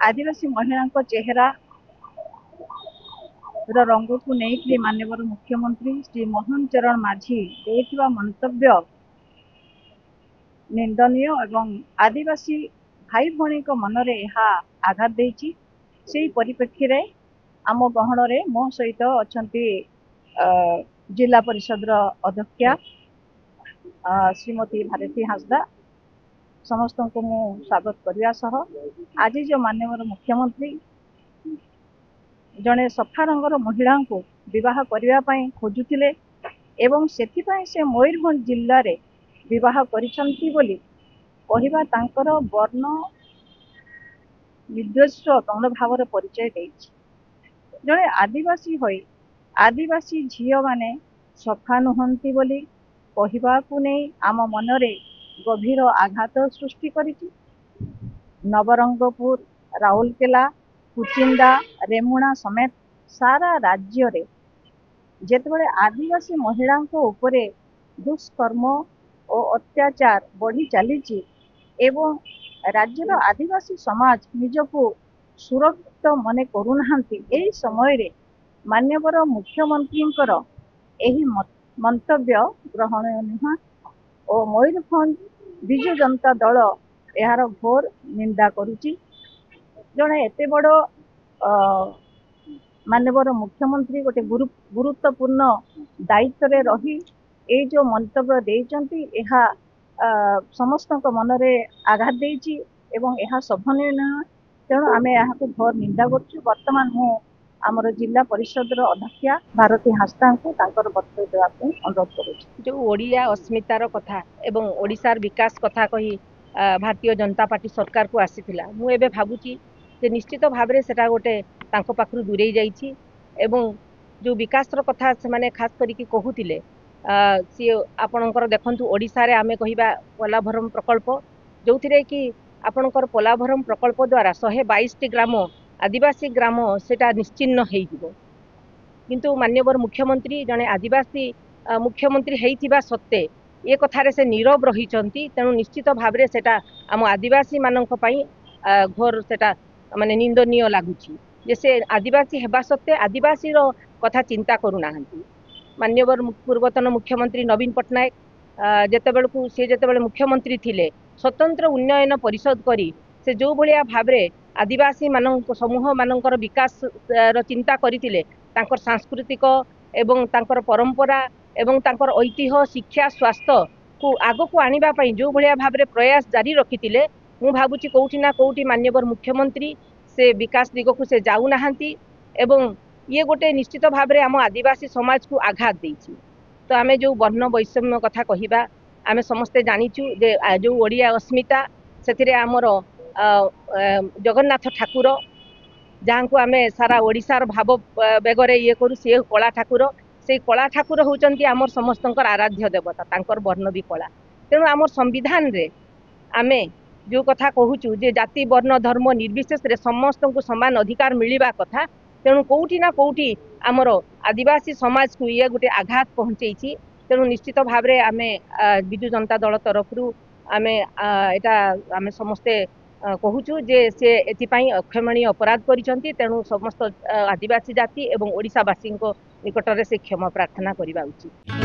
आदिवासी महिला चेहरा रंग को नहीं माननीय मुख्यमंत्री श्री मोहन चरण माझी देथिबा मंतव्य निंदनीय एवं आदिवासी भाई भौणी मनरे यह आघात देछि। से परिप्रेक्षी रे आम गहन रे मो सहित अछंती जिला परिषद अध्यक्षा श्रीमती भारती हांसदा समस्त को मु स्वागत करने सह आज जो माननीय मुख्यमंत्री जड़े सफा रंगर महिला को विवाह करने खोजुले एवं से मयूरभंज जिले में विवाह करिसंती बोली कहिबा तांकर वर्ण निर्देश्य कौन भाव परिचय देछि। जड़े आदिवासी होई आदिवासी झील माने सफा नुहंती बोली कहवाकू नहीं आम मनरे गभीर आघात सृष्टि करिछि। नवरंगपुर, राउरकेला, कुचिंडा, रेमुणा समेत सारा राज्य रे जेतेबेले आदिवासी महिला उपरे दुष्कर्म और अत्याचार बढ़ी चली एवं राज्यर आदिवासी समाज निजको सुरक्षित मने करूनाहांती एही समय रे माननीय मुख्यमंत्री मंतव्य ग्रहणीय नुह और मयूरभंज विजु जनता दल यार घोर निंदा करुची। जड़े एत बड़ माननीय मुख्यमंत्री गोटे गुरुत्वपूर्ण दायित्व रे रही ये जो मंतव्य देइचंती एहा समस्त मनरे आघात देइची एवं यह शोभनीय नुह। तेणु आम यहाँ घोर निंदा करुँ। बर्तमान मु आमर जिला परिषद अध्यक्षा भारती हांसदा को वक्तव्य देवाई अनुरोध करुँ। जो ओडिया अस्मितार कथा एवं ओडिशार विकास कथा कही भारतीय जनता पार्टी सरकार को आसीथिला मु एबे भाबुची जे निश्चित भाव में सेटा गोटे तांको पाखरु दूरेई जाइछि एवं जो विकासर कथा से माने खास करिकि कहूतिले सी आपणकर देखंतु ओडिशा रे आमे कहिबा पोलाभरम प्रकल्प जो थिरे कि आपणकर पोलाभरम प्रकल्प द्वारा 122 टी ग्राम आदिवासी ग्राम सेटा निश्चिन्न हेइजिवो। किंतु माननीय मुख्यमंत्री जने आदिवासी मुख्यमंत्री हेइथिबा सत्ते ये कथारे से नीरव रहिचंती। तेणु निश्चित भाव में सेटा आम आदिवासी मानक पई घोर सेटा माने निंदनीय लागुची जे से आदिवासी हेबा सत्ते आदिवासी रो कथा चिंता करूनाहांती। माननीय पूर्वतन मुख्यमंत्री नवीन पट्टनायक जेतेबेले मुख्यमंत्री थिले स्वतंत्र उन्नयन परिषद करी से जो भलिया भाबरे आदिवासी मानक समूह मानकर विकास रो चिंता करितिले तांकर सांस्कृतिक एवं तांकर परंपरा एवं तांकर ऐतिह्य शिक्षा स्वास्थ्य को आगो को आनिबा पई जो भलिया भाबरे प्रयास जारी रखितिले मु भाबुची कोउठी ना कोउठी माननीय मुख्यमंत्री से विकास दिग को से जाऊ नाहांती एवं ये गोटे निश्चित भाव में आम आदिवासी समाज को आघात देछि। तो आमे जो वर्ण वैषम्य कथा कहिबा आमे समस्ते जानिचु जे जो ओडिया अस्मिता सेथिरे आमर जगन्नाथ ठाकुर जहाँ को आमे सारा ओडिशार भाव बेगरे ये करू से कला ठाकुर से कला ठाकुर होचंती आमर समस्तंकर आराध्य देवता तांकर वर्ण भी कला। तेणु आमर संविधान रे आमे जो कथा कहूचु जे जाति वर्ण धर्म निर्विशेष रे समस्त को समान अधिकार मिलिबा कथा। तेणु कोउठी ना कोउठी आमर आदिवासी समाज को ये गोटे आघात पहुंचेछि। तेणु निश्चित भाव में आमे विजु जनता दल तरफ आमे एटा आमे समस्ते कहूचु जे से एथिपाई अक्षमणीय अपराध करिसंती। तेणु समस्त आदिवासी जाति एवं ओडिशावासी निकटरे से क्षमा प्रार्थना करिबा उचित।